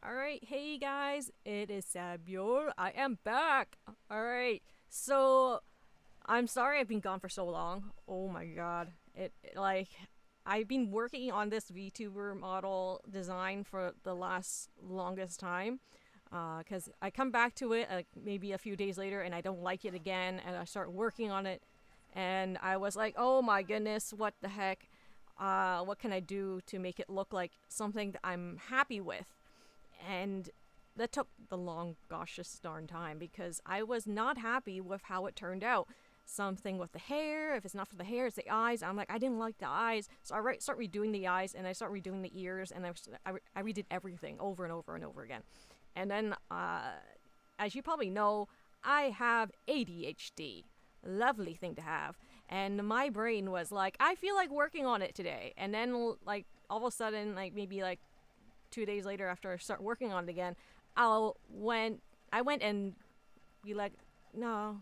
Alright, hey guys, it is SAByeol. I am back. Alright, so I'm sorry I've been gone for so long. Oh my god. I've been working on this VTuber model design for the longest time. Because I come back to it maybe a few days later and I don't like it again, and I start working on it. And I was like, oh my goodness, what the heck? What can I do to make it look like something that I'm happy with? And that took the long goshest darn time because I was not happy with how it turned out. Something with the hair, if it's not for the hair, it's the eyes. I'm like, I didn't like the eyes, so I start redoing the eyes, and I start redoing the ears, and I redid everything over and over and over again. And then, as you probably know, I have ADHD. Lovely thing to have. And my brain was like, I feel like working on it today. And then, like, all of a sudden, like, maybe like 2 days later after I start working on it again, I went and be like, no,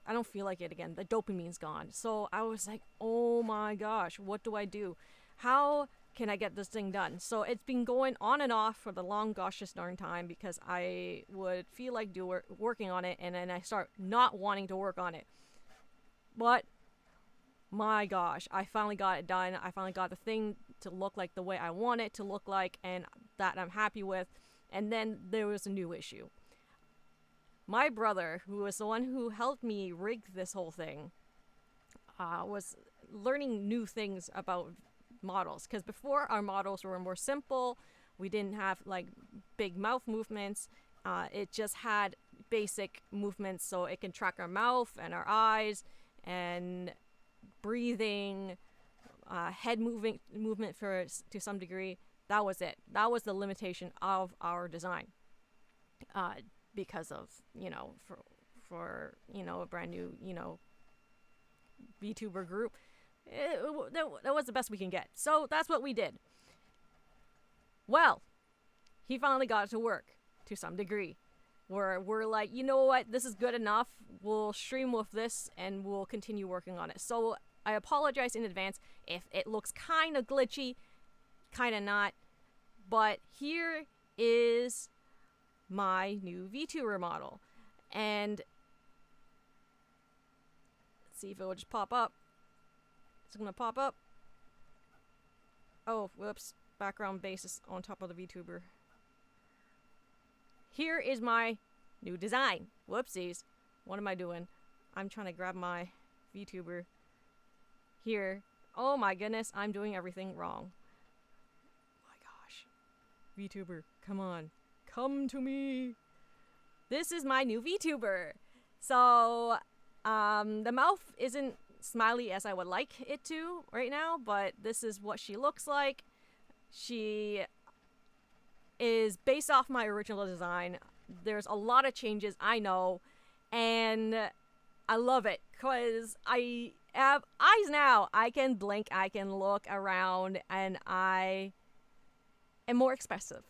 I don't feel like it again. The dopamine's gone. So I was like, oh my gosh, what do I do? How can I get this thing done? So it's been going on and off for the long goshest darn time because I would feel like working on it, and then I start not wanting to work on it. But my gosh, I finally got it done. I finally got the thing to look like the way I want it to look like, and that I'm happy with. And then there was a new issue. My brother, who was the one who helped me rig this whole thing, was learning new things about models. Because before, our models were more simple. We didn't have like big mouth movements. It just had basic movements, so it can track our mouth and our eyes and breathing, head movement to some degree. That was it. That was the limitation of our design. Because of, for a brand new, VTuber group, that was the best we can get. So that's what we did. Well, he finally got it to work to some degree. We're like, you know what, this is good enough. We'll stream with this and we'll continue working on it. So I apologize in advance if it looks kind of glitchy, kind of not. But here is my new VTuber model. And let's see if it will just pop up. It's gonna pop up. Oh, whoops. Background base is on top of the VTuber. Here is my new design. Whoopsies. What am I doing? I'm trying to grab my VTuber. Here. Oh my goodness, I'm doing everything wrong. My gosh. VTuber, come on. Come to me. This is my new VTuber. So, the mouth isn't smiley as I would like it to right now, but this is what she looks like. She is based off my original design. There's a lot of changes, I know, and I love it because I have eyes now. I can blink, I can look around, and I am more expressive.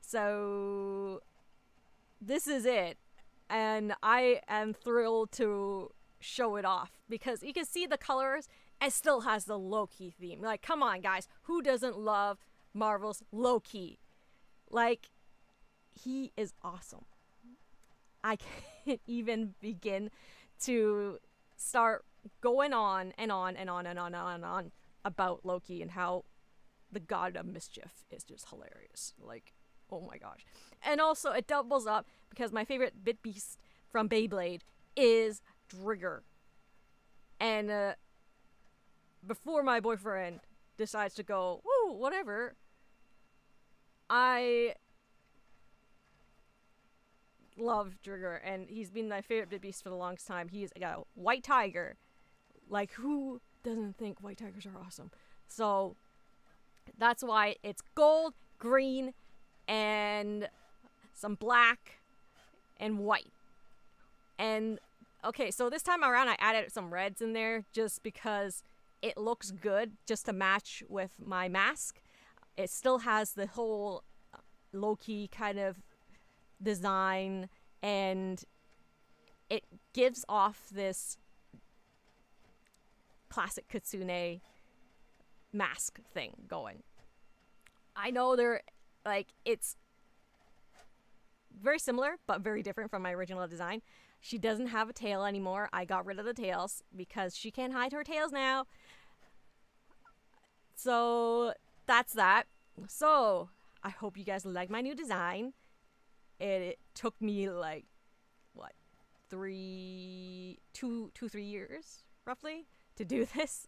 So this is it, and I am thrilled to show it off because you can see the colors. It still has the low-key theme. Like, come on, guys, who doesn't love Marvel's Loki? Like, he is awesome. I can't even begin to start going on and on and on and on and on about Loki and how the god of mischief is just hilarious. Like, oh my gosh. And also, it doubles up because my favorite bit beast from Beyblade is Drigger. And before my boyfriend decides to go, woo, whatever, I love Drigger, and he's been my favorite bit beast for the longest time. He's got a white tiger. Like, who doesn't think white tigers are awesome? So that's why it's gold, green, and some black and white. And okay, so this time around I added some reds in there just because it looks good, just to match with my mask. It still has the whole low-key kind of design, and it gives off this classic kitsune mask thing going. I know there Like, it's very similar, but very different from my original design. She doesn't have a tail anymore. I got rid of the tails because she can't hide her tails now. So that's that. So I hope you guys like my new design. It took me like, what, 3 years roughly to do this.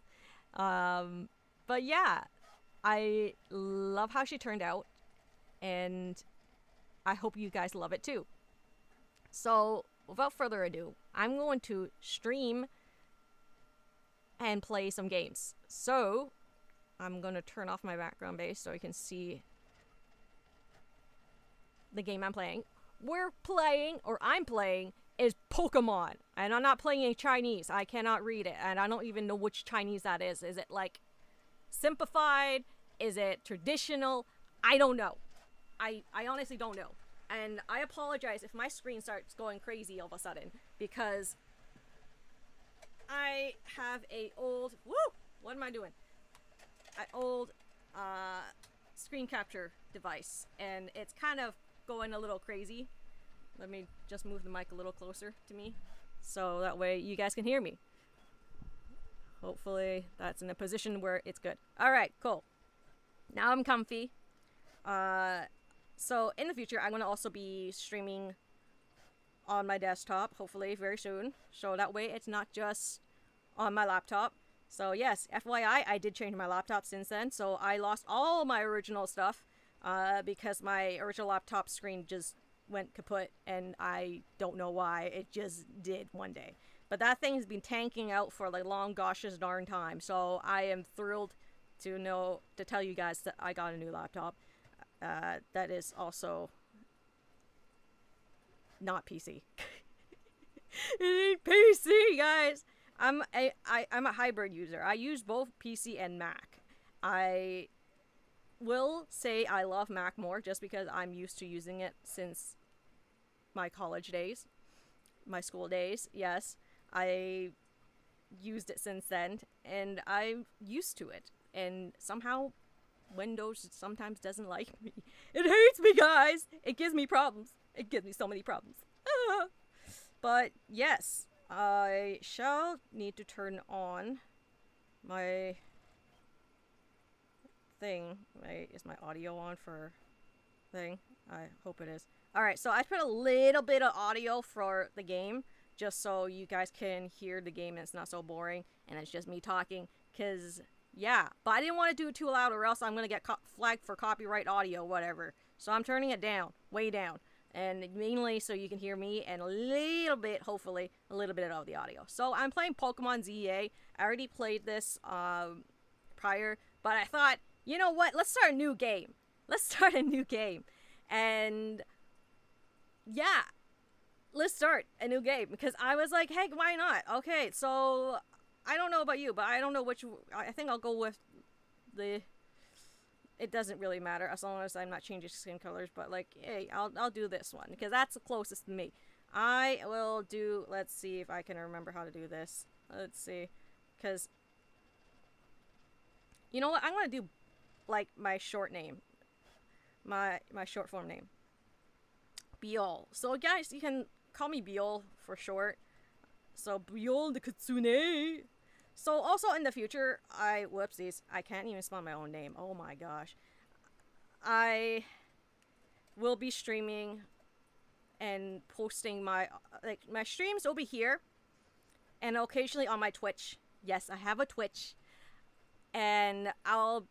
But yeah, I love how she turned out, and I hope you guys love it too. So without further ado, I'm going to stream and play some games. So I'm going to turn off my background bass so you can see the game I'm playing. I'm playing is Pokemon. And I'm not playing in Chinese. I cannot read it. And I don't even know which Chinese that is. Is it like simplified? Is it traditional? I don't know. I honestly don't know. And I apologize if my screen starts going crazy all of a sudden, because I have a old, what am I doing? An old screen capture device, and it's kind of going a little crazy. Let me just move the mic a little closer to me, so that way you guys can hear me. Hopefully that's in a position where it's good. Alright, cool. Now I'm comfy. So in the future, I'm going to also be streaming on my desktop, hopefully very soon. So that way it's not just on my laptop. So yes, FYI, I did change my laptop since then. So I lost all my original stuff because my original laptop screen just went kaput, and I don't know why. It just did one day. But that thing's been tanking out for like long gosh's darn time. So I am thrilled to tell you guys that I got a new laptop. That is also not PC. It ain't PC, guys. I'm a hybrid user. I use both PC and Mac. I will say I love Mac more just because I'm used to using it since my college days, my school days. Yes, I used it since then, and I'm used to it. And somehow Windows sometimes doesn't like me. It hates me, guys. It gives me problems. It gives me so many problems. But yes, I shall need to turn on my thing. Is my audio on for thing? I hope it is. Alright, so I put a little bit of audio for the game, just so you guys can hear the game and it's not so boring, and it's just me talking, because yeah, but I didn't want to do it too loud or else I'm going to get flagged for copyright audio, whatever. So I'm turning it down, way down. And mainly so you can hear me and a little bit, hopefully, a little bit of the audio. So I'm playing Pokemon ZA. I already played this prior, but I thought, you know what? Let's start a new game. And yeah, let's start a new game. Because I was like, hey, why not? Okay, so I don't know about you, but I don't know which. I think I'll go with the. It doesn't really matter as long as I'm not changing skin colors. But like, hey, I'll do this one because that's the closest to me. I will do. Let's see if I can remember how to do this. Let's see, because you know what? I'm gonna do like my short name, my short form name, Beol. So guys, you can call me Beol for short. So Beol the Kitsune. So also in the future, whoopsies, I can't even spell my own name. Oh my gosh. I will be streaming and posting my streams will be here and occasionally on my Twitch. Yes, I have a Twitch. And I'll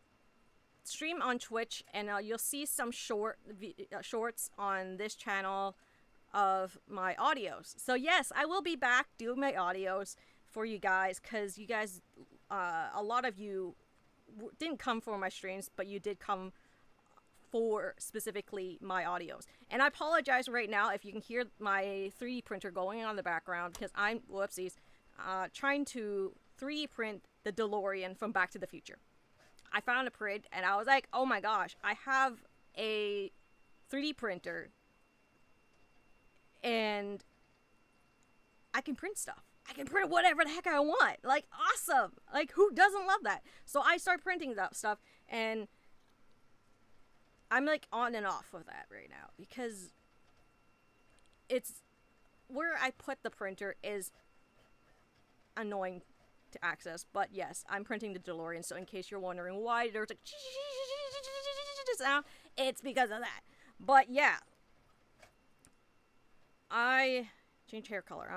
stream on Twitch, and you'll see some shorts on this channel of my audios. So yes, I will be back doing my audios for you guys, because you guys, a lot of you didn't come for my streams, but you did come for specifically my audios. And I apologize right now if you can hear my 3D printer going on in the background, because I'm, whoopsies, trying to 3D print the DeLorean from Back to the Future. I found a print, and I was like, oh my gosh, I have a 3D printer, and I can print stuff. I can print whatever the heck I want. Like, awesome. Like, who doesn't love that? So I start printing that stuff, and I'm like on and off with that right now because it's where I put the printer is annoying to access. But yes, I'm printing the DeLorean, so in case you're wondering why there's a sound, it's because of that. But yeah, I changed hair color.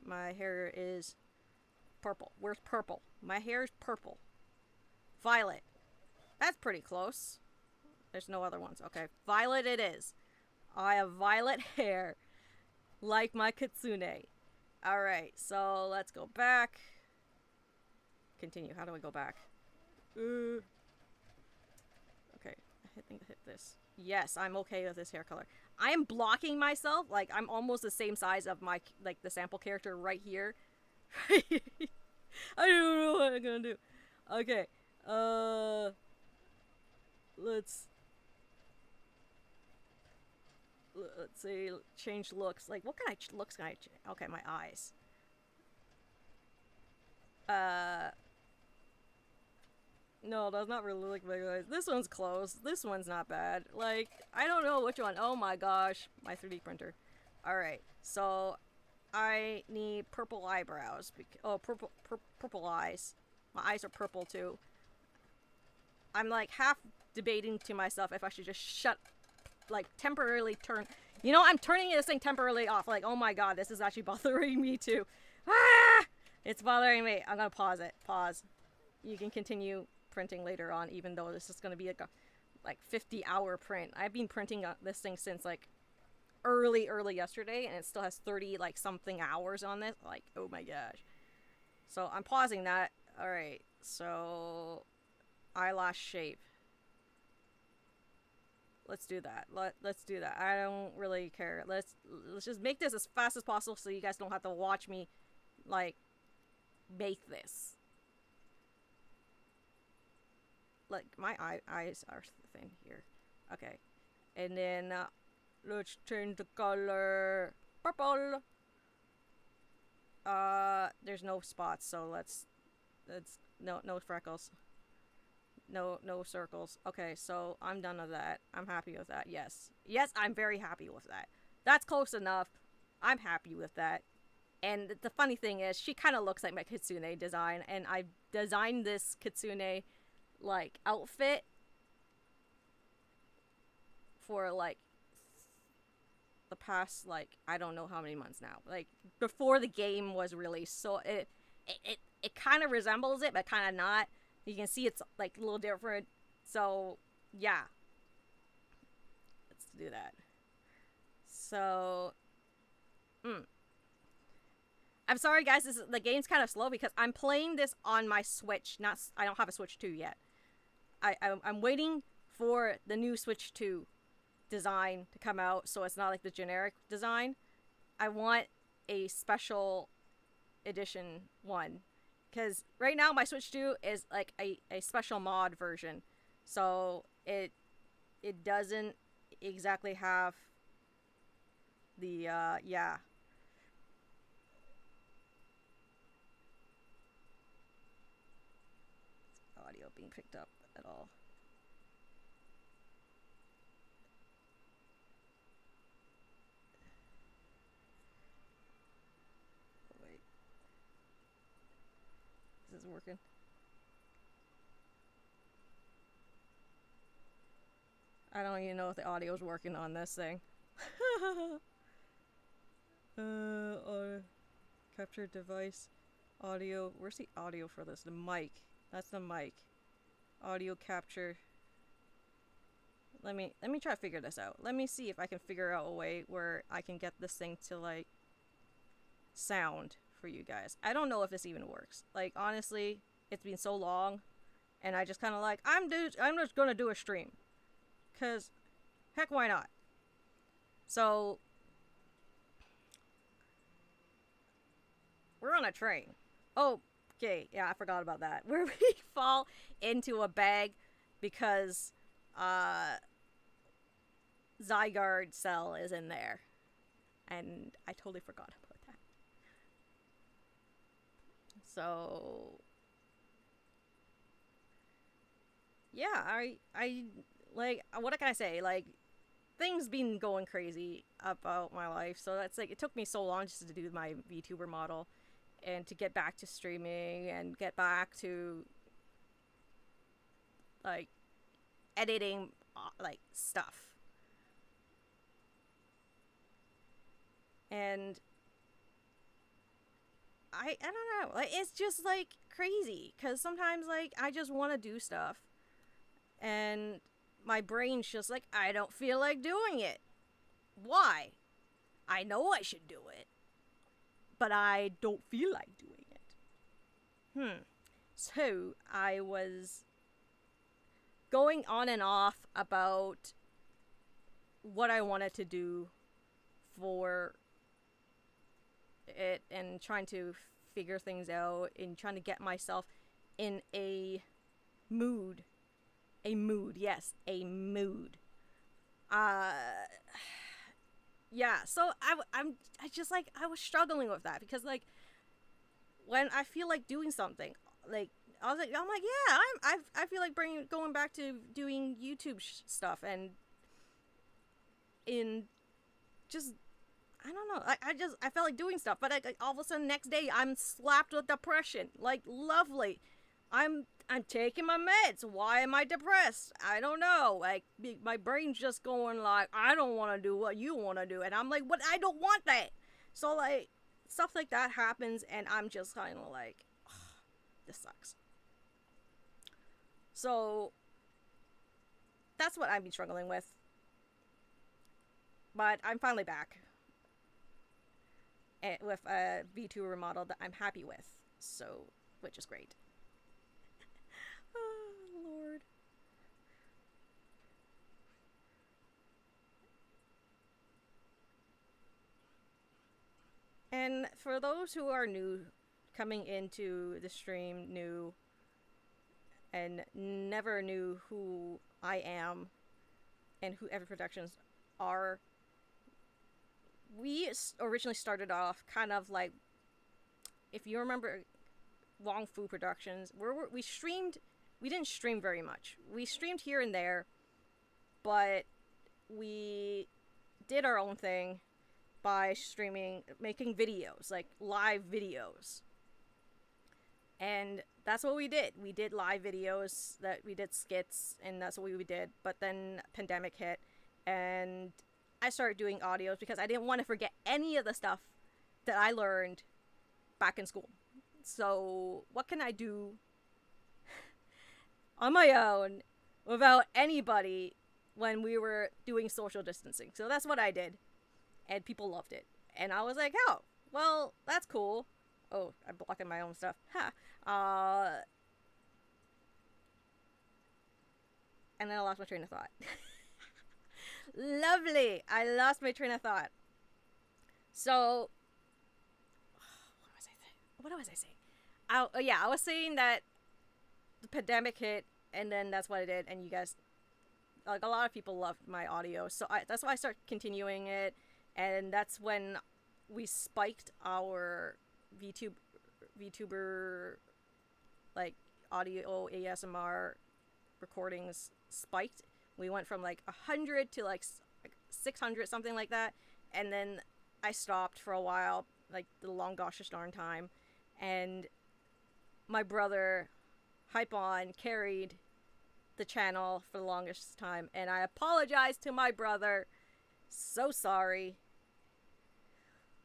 My hair is purple. Where's purple? My hair is purple. Violet. That's pretty close. There's no other ones. Okay, violet it is. I have violet hair, like my kitsune. Alright, so let's go back. Continue. How do I go back? Okay, I think I hit this. Yes, I'm okay with this hair color. I am blocking myself. Like, I'm almost the same size of my, like, the sample character right here. I don't know what I'm gonna do. Okay, let's see, change looks. Like, what kind of looks can I change? Okay, my eyes. No, that's not really like my eyes. This one's close. This one's not bad. Like, I don't know which one. Oh my gosh, my 3D printer. Alright, so I need purple eyebrows. Oh, purple eyes. My eyes are purple too. I'm like half debating to myself if I should just like temporarily turn. You know, I'm turning this thing temporarily off. Like, oh my god, this is actually bothering me too. Ah! It's bothering me. I'm gonna pause it. Pause. You can continue printing later on, even though this is gonna be like a 50-hour print. I've been printing this thing since like early yesterday, and it still has 30 like something hours on this. Like, oh my gosh. So I'm pausing that. All right. So eyelash shape. Let's do that. Let's do that. I don't really care. Let's just make this as fast as possible so you guys don't have to watch me like make this. Like, my eyes are thin here. Okay. And then let's change the color purple. There's no spots, so let's no freckles. No circles. Okay, so I'm done with that. I'm happy with that. Yes. Yes, I'm very happy with that. That's close enough. I'm happy with that. And the funny thing is, she kind of looks like my kitsune design, and I designed this kitsune like outfit for like the past like I don't know how many months now, like before the game was released. So it kind of resembles it, but kind of not. You can see it's like a little different. So yeah, let's do that. So I'm sorry guys, the game's kind of slow because I'm playing this on my Switch. I don't have a Switch 2 yet. I'm waiting for the new Switch 2 design to come out, so it's not like the generic design. I want a special edition one, because right now my Switch 2 is like a special mod version, so it doesn't exactly have the yeah. Audio being picked up at all. Oh, wait. This is working. I don't even know if the audio's working on this thing. Capture device. Audio. Where's the audio for this? The mic. That's the mic. Audio capture. Let me try to figure this out. Let me see if I can figure out a way where I can get this thing to like sound for you guys. I don't know if this even works. Like, honestly, it's been so long, and I just kind of like I'm just gonna do a stream, cause heck, why not? So we're on a train. Oh. Okay, yeah, I forgot about that. Where we fall into a bag because Zygarde cell is in there. And I totally forgot about that. So yeah, I like, what can I say? Like, things been going crazy about my life, so that's like, it took me so long just to do my VTuber model and to get back to streaming and get back to like editing like stuff. And I don't know, like, it's just like crazy because sometimes like I just want to do stuff and my brain's just like, I don't feel like doing it. Why? I know I should do it, but I don't feel like doing it. So I was going on and off about what I wanted to do for it and trying to figure things out and trying to get myself in a mood. A mood, yes, a mood. Yeah, so I just like, I was struggling with that because like when I feel like doing something, like I'm like, yeah, I feel like going back to doing YouTube stuff and in just, I don't know. I felt like doing stuff, but like all of a sudden next day I'm slapped with depression. Like, lovely. I'm taking my meds. Why am I depressed? I don't know. Like, my brain's just going like, I don't want to do what you want to do, and I'm like, but I don't want that. So like stuff like that happens, and I'm just kind of like, oh, this sucks. So that's what I've been struggling with. But I'm finally back with a VTuber model that I'm happy with, so, which is great. Oh, Lord. And for those who are new, coming into the stream new, and never knew who I am and who Ever Productions are, we originally started off kind of like, if you remember Wong Fu Productions, we streamed, we didn't stream very much. We streamed here and there, but we did our own thing by streaming, making videos, like live videos. And that's what we did. We did live videos, that we did skits, and that's what we did. But then pandemic hit, and I started doing audios because I didn't want to forget any of the stuff that I learned back in school. So what can I do on my own without anybody when we were doing social distancing? So that's what I did, and people loved it. And I was like, oh, well, that's cool. Oh, I'm blocking my own stuff. Ha. And then I lost my train of thought. Lovely. I lost my train of thought. So, what was I saying? I was saying that the pandemic hit, and then that's what I did, and you guys, like, a lot of people loved my audio, so that's why I started continuing it, and that's when we spiked our VTuber, like, audio ASMR recordings spiked. We went from like 100 to like 600, something like that, and then I stopped for a while, like the long gosh darn time, and my brother Hype On carried the channel for the longest time, and I apologize to my brother. So sorry.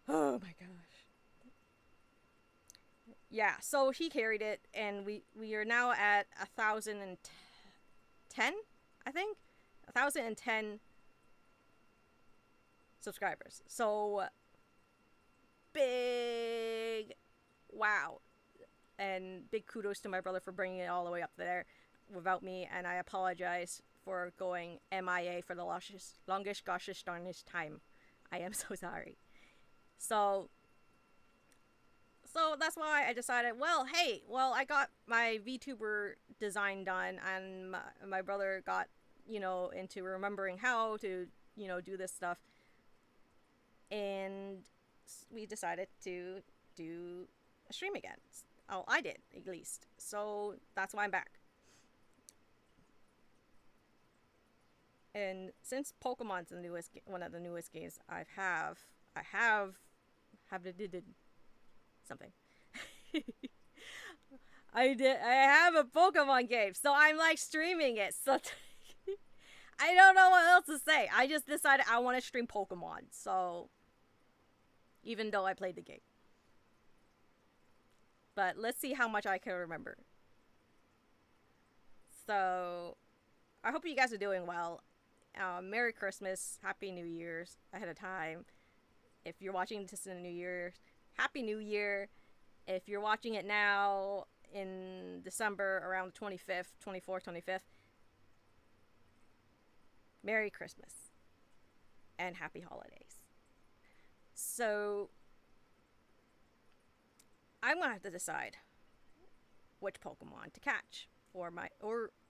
Oh my gosh. Yeah, so he carried it, and we are now at 1,010, I think, 1,010 subscribers. So big wow, and big kudos to my brother for bringing it all the way up there without me, and I apologize for going MIA for the longest goshest darnest time. I am so sorry. So that's why I decided, well, hey, I got my VTuber design done, and my brother got, into remembering how to, do this stuff, and we decided to do a stream again. Oh, I did, at least. So that's why I'm back. And since Pokemon's the newest, one of the newest games I have did something. I have a Pokemon game, so I'm like streaming it. So I don't know what else to say. I just decided I want to stream Pokemon. So even though I played the game, but let's see how much I can remember. So I hope you guys are doing well. Merry Christmas, Happy New Year's ahead of time. If you're watching this in the New Year, Happy New Year. If you're watching it now in December around the 25th, 24th, 25th, Merry Christmas and Happy Holidays. So I'm gonna have to decide which Pokemon to catch or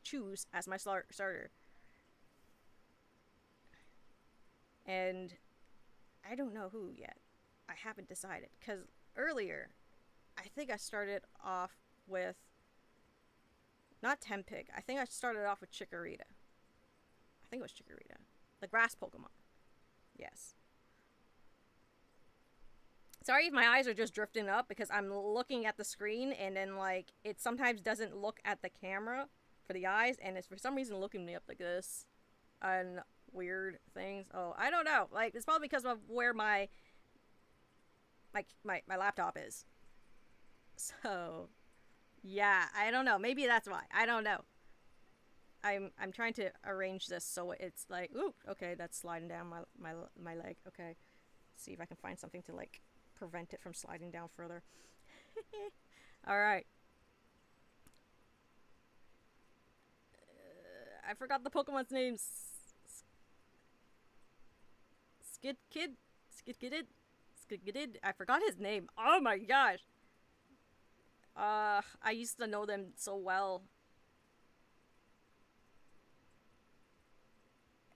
choose as my starter. And I don't know who yet. I haven't decided because earlier I think I started off with not Tempig. I think I started off with Chikorita. I think it was Chikorita. The grass Pokemon. Yes. Sorry if my eyes are just drifting up because I'm looking at the screen and then like it sometimes doesn't look at the camera for the eyes and it's for some reason looking me up like this and weird things. Oh, I don't know. Like it's probably because of where my laptop is. So yeah, I don't know. Maybe that's why. I don't know. I'm trying to arrange this so it's like, ooh, okay, that's sliding down my leg. Okay. Let's see if I can find something to like prevent it from sliding down further. All right. I forgot the Pokemon's names. Skidkid. I forgot his name. Oh my gosh. I used to know them so well.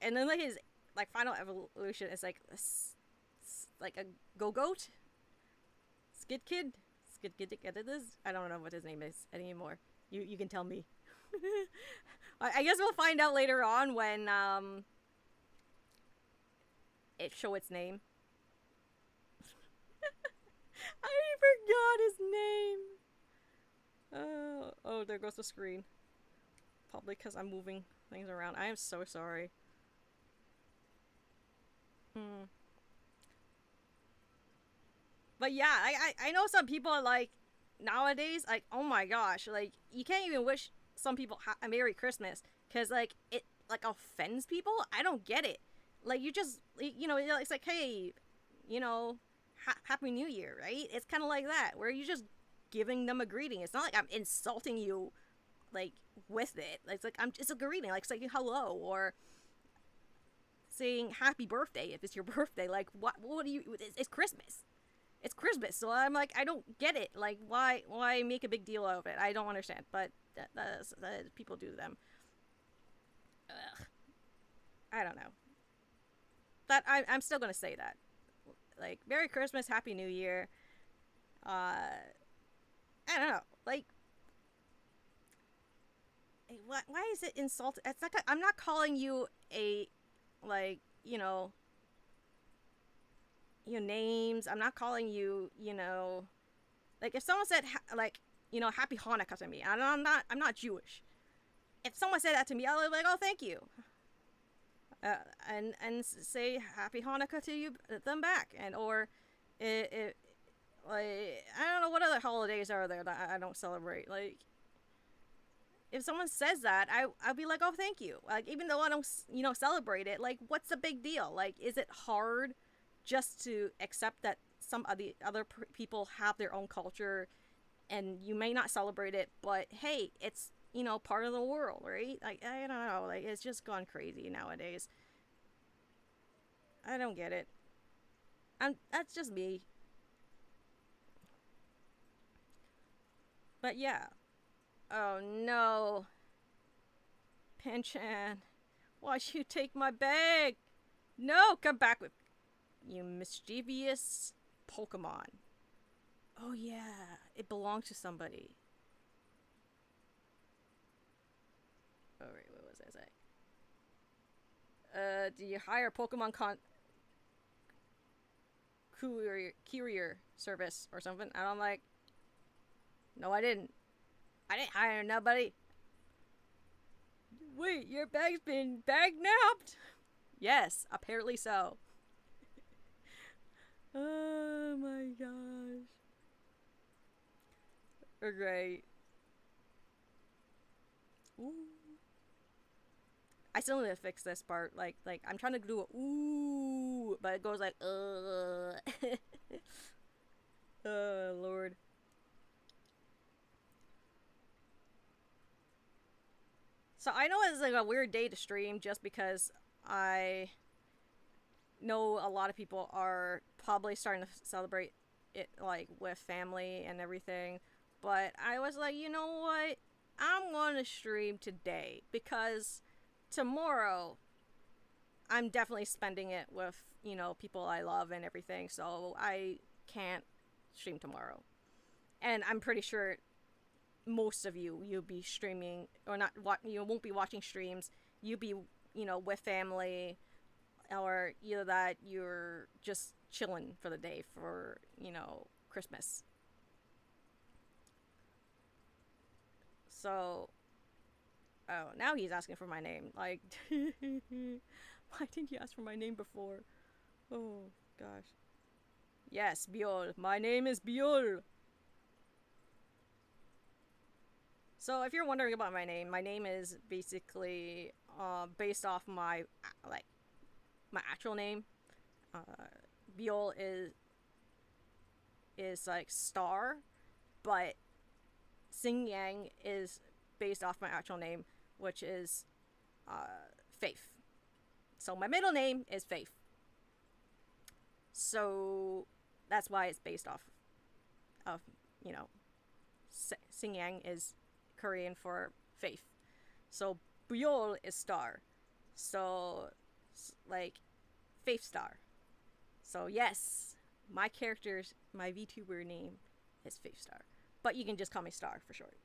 And then like his like final evolution is like a Go-Goat? Skidkid? Skidkid is? I don't know what his name is anymore. You can tell me. I guess we'll find out later on when it show its name. I forgot his name. Oh, there goes the screen. Probably because I'm moving things around. I am so sorry. But yeah, I know some people are like nowadays like, oh my gosh, like you can't even wish some people a Merry Christmas because like it like offends people. I don't get it. Like you just it's like, hey, Happy New Year, right? It's kind of like that where you just giving them a greeting. It's not like I'm insulting you like with it. It's like it's a greeting, like saying hello or saying happy birthday if it's your birthday. Like what do you? It's Christmas. It's Christmas, so I'm like, I don't get it. Like, why make a big deal out of it? I don't understand, but that people do them. Ugh. I don't know. But I'm still gonna say that. Like, Merry Christmas, Happy New Year. I don't know. Like, why is it insulting? It's like I'm not calling you a, like, your names. I'm not calling you, like if someone said Happy Hanukkah to me, and I'm not Jewish. If someone said that to me, I'll be like, oh, thank you, and say Happy Hanukkah to them back, and or it like I don't know what other holidays are there that I don't celebrate. Like if someone says that, I'll be like, oh, thank you. Like even though I don't celebrate it, like what's the big deal? Like is it hard just to accept that some of the other people have their own culture and you may not celebrate it, but hey, it's part of the world, right? Like I don't know, like it's just gone crazy nowadays. I don't get it. That's just me. But yeah. Oh no, Pinchan, why'd you take my bag? No, come back with you mischievous Pokemon. Oh yeah, it belongs to somebody. Alright, what was I saying? Do you hire Pokemon courier service or something? And I'm like, no, I didn't. I didn't hire nobody. Wait, your bag's been bag napped? Yes, apparently so. Oh my gosh. Great. Ooh. I still need to fix this part. Like I'm trying to do a ooh, but it goes like oh Lord. So I know it's like a weird day to stream just because I know a lot of people are probably starting to celebrate it like with family and everything. But I was like, you know what? I'm gonna stream today because tomorrow I'm definitely spending it with, people I love and everything. So I can't stream tomorrow. And I'm pretty sure most of you'll be streaming or not, you won't be watching streams. You'll be, with family, or either that you're just chilling for the day for, Christmas. So, oh, now he's asking for my name. Like, why didn't you ask for my name before? Oh, gosh. Yes, Biol. My name is Biol. So, if you're wondering about my name is basically based off like, my actual name. Uh, Biol is like star, but Sing Yang is based off my actual name, which is Faith. So my middle name is Faith. So that's why it's based off of, Sing Yang is Korean for faith. So Byul is star. So like Faith Star. So yes, my VTuber name is Faith Star. But you can just call me Star for short.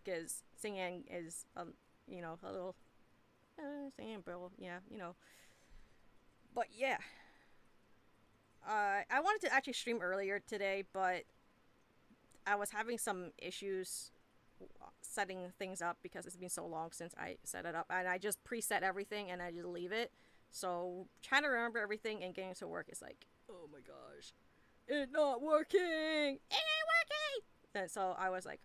Because Sing Yang is, a little Sing Yang Bill, yeah, But yeah. I wanted to actually stream earlier today, but I was having some issues setting things up because it's been so long since I set it up. And I just preset everything and I just leave it. So trying to remember everything and getting to work is like, oh my gosh, it's not working. It ain't working. And so I was like,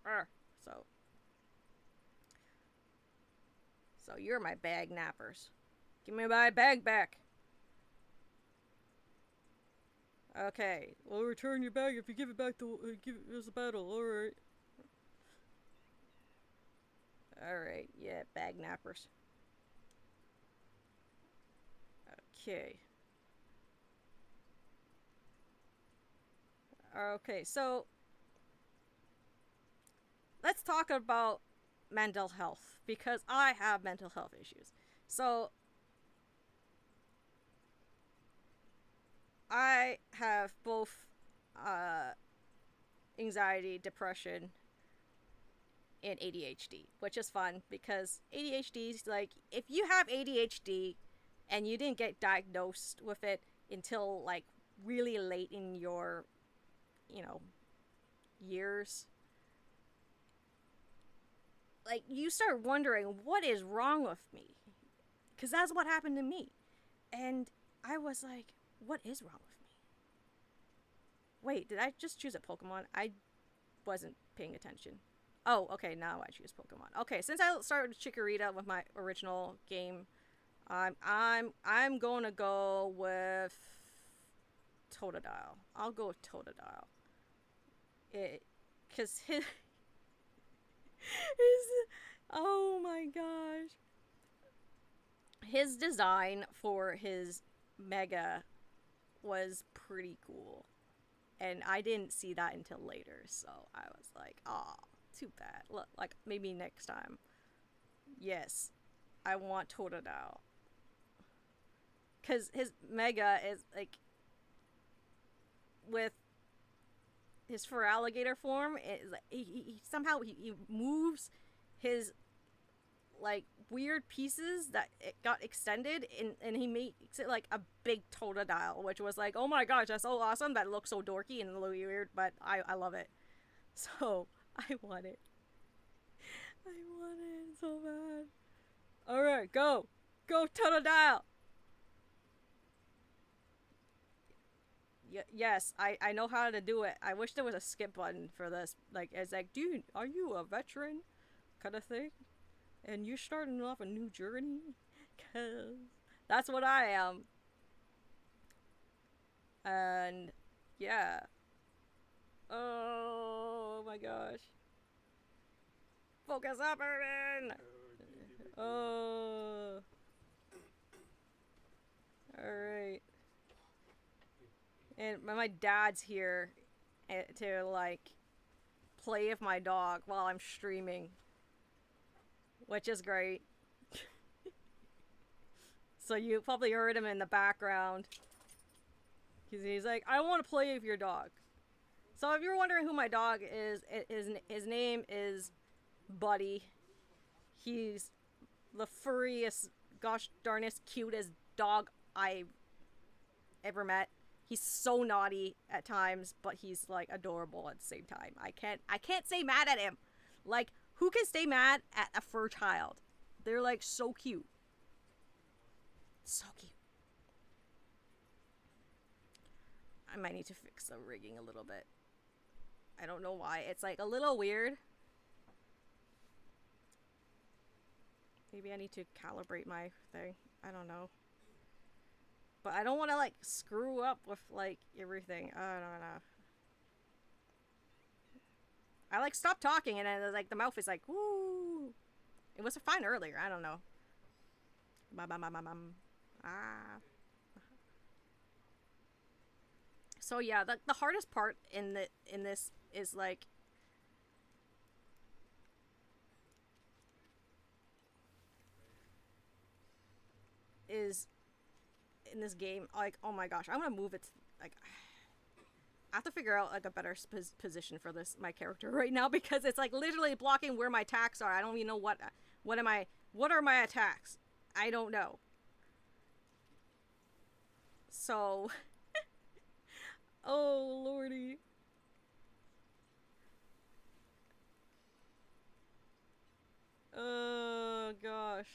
so you're my bag nappers. Give me my bag back. Okay, we'll return your bag if you give it back to give us a battle. All right, yeah, bag nappers. Okay. Okay, so let's talk about mental health because I have mental health issues. So I have both anxiety, depression, and ADHD, which is fun because ADHD is like, if you have ADHD and you didn't get diagnosed with it until like really late in your, years, like you start wondering what is wrong with me, because that's what happened to me. And I was like, what is wrong with me? Wait, did I just choose a Pokemon? I wasn't paying attention. Oh, okay, now I choose Pokemon. Okay, since I started Chikorita with my original game, I'm going to go with Totodile. I'll go with Totodile. Because his oh my gosh, his design for his Mega was pretty cool, and I didn't see that until later, so I was like, oh, too bad. Look, like, maybe next time. Yes, I want Totodile, because his Mega is like, with his fur alligator form, is like, he somehow he moves his like weird pieces that it got extended, and he makes it like a big totodile, which was like, oh my gosh, that's so awesome. That looks so dorky and a little weird, but I love it. So I want it. I want it so bad. All right, go totodile. Yes, I know how to do it. I wish there was a skip button for this. Like, it's like, dude, are you a veteran? Kind of thing. And you're starting off a new journey? Cause that's what I am. And yeah. Oh my gosh. Focus up, Irvin! Oh. Alright. And my dad's here to, like, play with my dog while I'm streaming. Which is great. So you probably heard him in the background. He's like, I want to play with your dog. So if you're wondering who my dog is, his name is Buddy. He's the furriest, gosh darnest, cutest dog I've ever met. He's so naughty at times, but he's like adorable at the same time. I can't stay mad at him. Like, who can stay mad at a fur child? They're like so cute. So cute. I might need to fix the rigging a little bit. I don't know why. It's like a little weird. Maybe I need to calibrate my thing. I don't know. But I don't want to like screw up with like everything. I don't know. I like stopped talking and then like the mouth is like, woo. It was fine earlier. I don't know. Ah. So yeah, the hardest part in this is like in this game, like, oh my gosh, I'm gonna move it like I have to figure out like a better position for this my character right now, because it's like literally blocking where my attacks are. I don't even know what are my attacks. I don't know. So oh lordy. Oh gosh.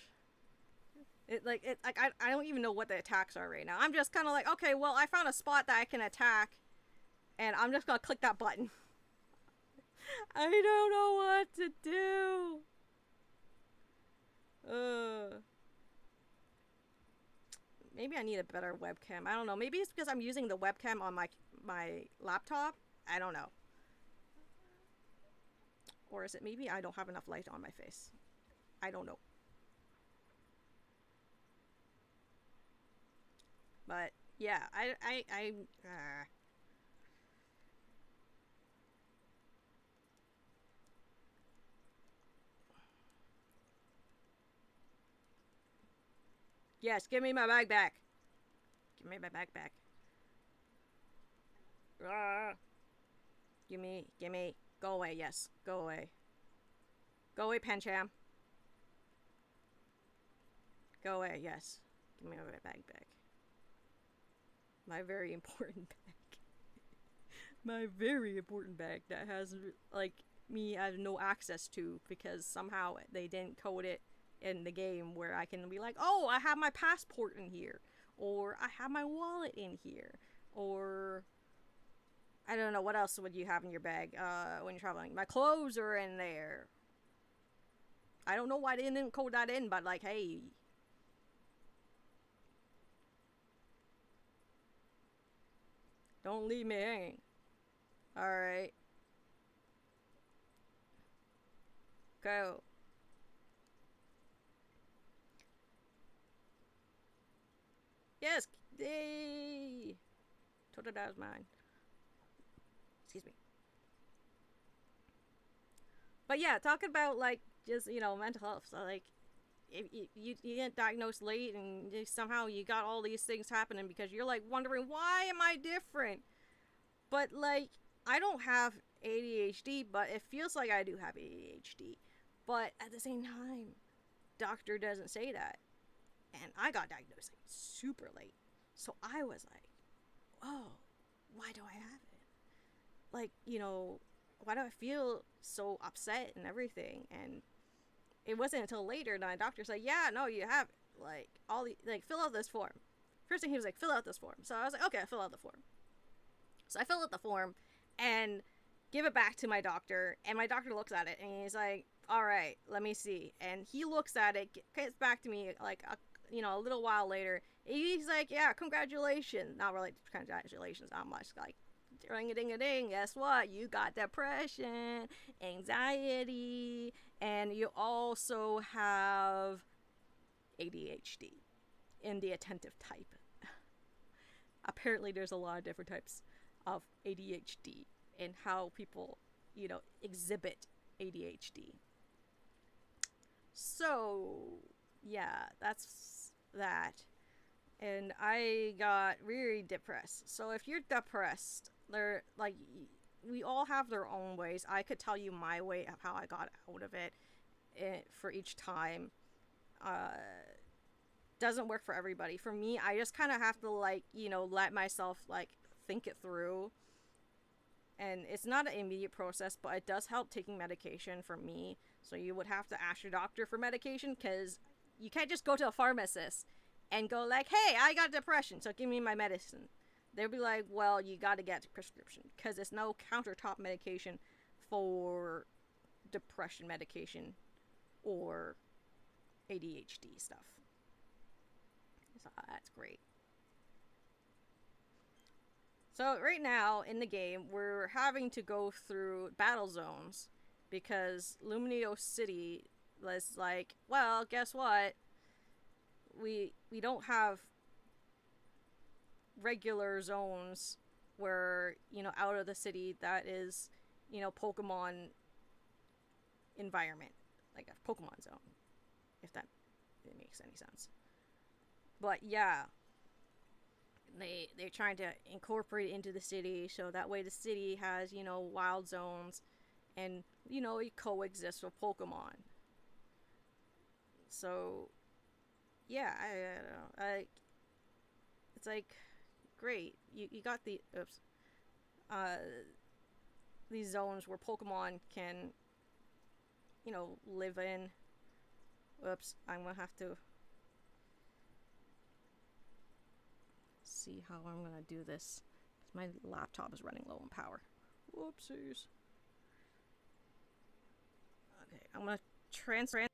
I don't even know what the attacks are right now. I'm just kind of like, okay, well, I found a spot that I can attack, and I'm just gonna click that button. I don't know what to do. Maybe I need a better webcam. I don't know. Maybe it's because I'm using the webcam on my laptop. I don't know. Or is it maybe I don't have enough light on my face? I don't know. But yeah, yes, give me my bag back. Give me my bag back. Give me. Go away, yes. Go away. Go away, Pancham. Go away, yes. Give me my bag back. My very important bag. My very important bag that has, like, me I have no access to because somehow they didn't code it in the game where I can be like, oh, I have my passport in here, or I have my wallet in here, or I don't know, what else would you have in your bag when you're traveling? My clothes are in there. I don't know why they didn't code that in, but like, hey. Don't leave me hanging. Alright. Go. Yes! Yay! Totodile is mine. Excuse me. But yeah, talking about like just, you know, mental health. So like, if you get diagnosed late and somehow you got all these things happening because you're like wondering, why am I different? But like, I don't have ADHD, but it feels like I do have ADHD. But at the same time, doctor doesn't say that. And I got diagnosed like super late. So I was like, oh, why do I have it? Like, why do I feel so upset and everything? And it wasn't until later that my doctor said, yeah, no, you have it. Like, fill out this form. First thing he was like, fill out this form. So I was like, okay, I fill out the form. So I fill out the form and give it back to my doctor. And my doctor looks at it and he's like, all right, let me see. And he looks at it, gets back to me like, a little while later. He's like, yeah, congratulations. Not really congratulations. I'm just like, ring-a-ding-a-ding, guess what? You got depression, anxiety, and you also have ADHD in the attentive type. Apparently there's a lot of different types of ADHD and how people, exhibit ADHD. So, yeah, that's that. And I got really depressed. So if you're depressed, we all have their own ways. I could tell you my way of how I got out of it for each time. Doesn't work for everybody. For me, I just kind of have to let myself think it through. And it's not an immediate process, but it does help taking medication for me. So you would have to ask your doctor for medication, because you can't just go to a pharmacist and go like, hey, I got depression, so give me my medicine. They'll be like, well, you got to get a prescription, because there's no countertop medication for depression medication or ADHD stuff. So that's great. So right now in the game, we're having to go through battle zones because Luminio City was like, well, guess what? We don't have regular zones where, out of the city that is, Pokemon environment, like a Pokemon zone, if that makes any sense. But yeah, they're trying to incorporate it into the city, so that way the city has, wild zones, and, it coexists with Pokemon. So yeah, I don't know. It's like, great. You got these zones where Pokemon can, live in. Whoops, I'm gonna have to see how I'm gonna do this. My laptop is running low on power. Whoopsies. Okay, I'm gonna transfer.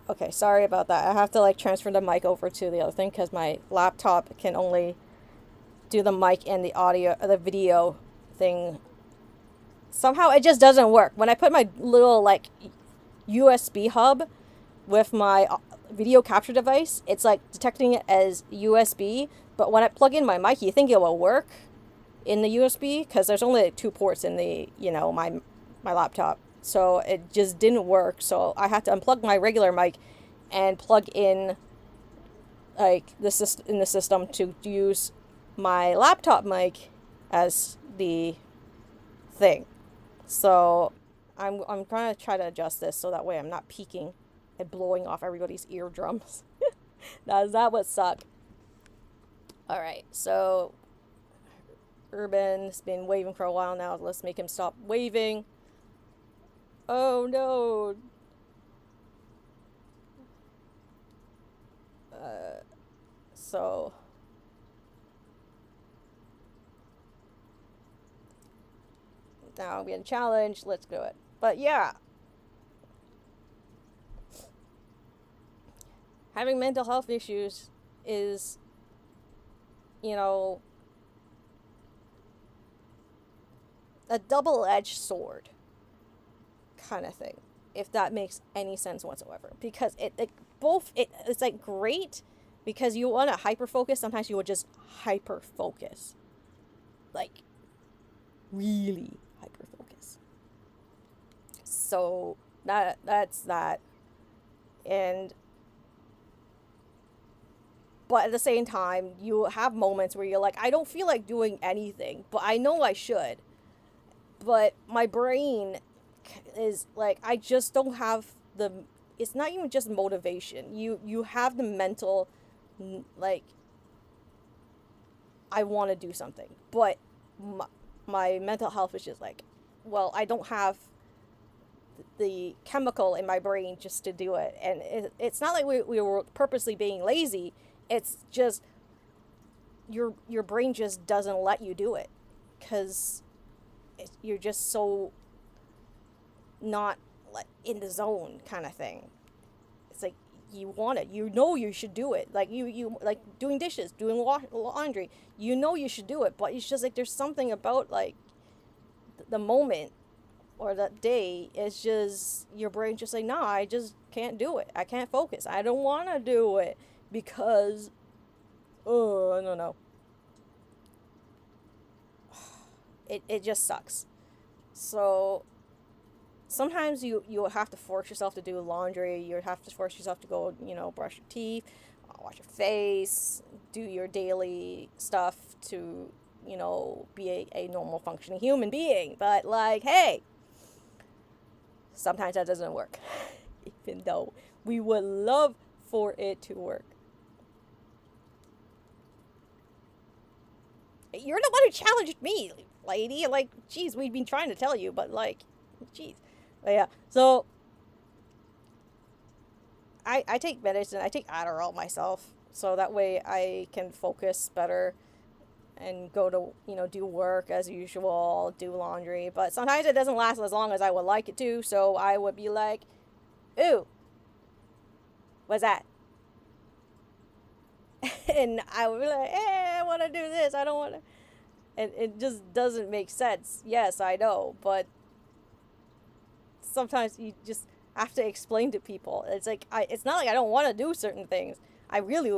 Okay, sorry about that. I have to transfer the mic over to the other thing because my laptop can only do the mic and the audio, the video thing. Somehow it just doesn't work. When I put my little USB hub with my video capture device, it's detecting it as USB. But when I plug in my mic, you think it will work in the USB because there's only two ports in the my laptop. So it just didn't work. So I had to unplug my regular mic and plug in like in the system to use my laptop mic as the thing. So I'm gonna try to adjust this so that way I'm not peaking and blowing off everybody's eardrums. That would suck. All right, so Urban's been waving for a while now. Let's make him stop waving. Oh no. So now I'm being challenged. Let's do it. But yeah, having mental health issues is, you know, a double-edged sword kind of thing, if that makes any sense whatsoever. Because it's like great because you want to hyper focus. Sometimes you will just hyper focus, like really hyper focus. So that's that, and but at the same time, you have moments where you're like, I don't feel like doing anything, but I know I should. But my brain is like, I just don't have the, it's not even just motivation. You have the mental, like, I want to do something. But my mental health is just like, well, I don't have the chemical in my brain just to do it. And it's not like we were purposely being lazy. It's just your brain just doesn't let you do it because you're just so not in the zone kind of thing. It's like you want it, you know you should do it. Like you like doing dishes, doing laundry. You know you should do it, but it's just like there's something about like the moment or that day. It's just your brain just like, nah, I just can't do it. I can't focus. I don't want to do it because, oh, I don't know. It just sucks. So sometimes you have to force yourself to do laundry. You have to force yourself to go, brush your teeth, wash your face, do your daily stuff to, be a normal functioning human being. But like, hey, sometimes that doesn't work. Even though we would love for it to work. You're the one who challenged me, lady. Like, geez, we've been trying to tell you, but like, geez. But yeah, so I take medicine. I take Adderall myself, so that way I can focus better and go to, do work as usual, do laundry. But sometimes it doesn't last as long as I would like it to, so I would be like, ooh, what's that? And I would be like, I want to do this. I don't want to. And it just doesn't make sense. Yes, I know, but sometimes you just have to explain to people. It's like, it's not like I don't want to do certain things. I really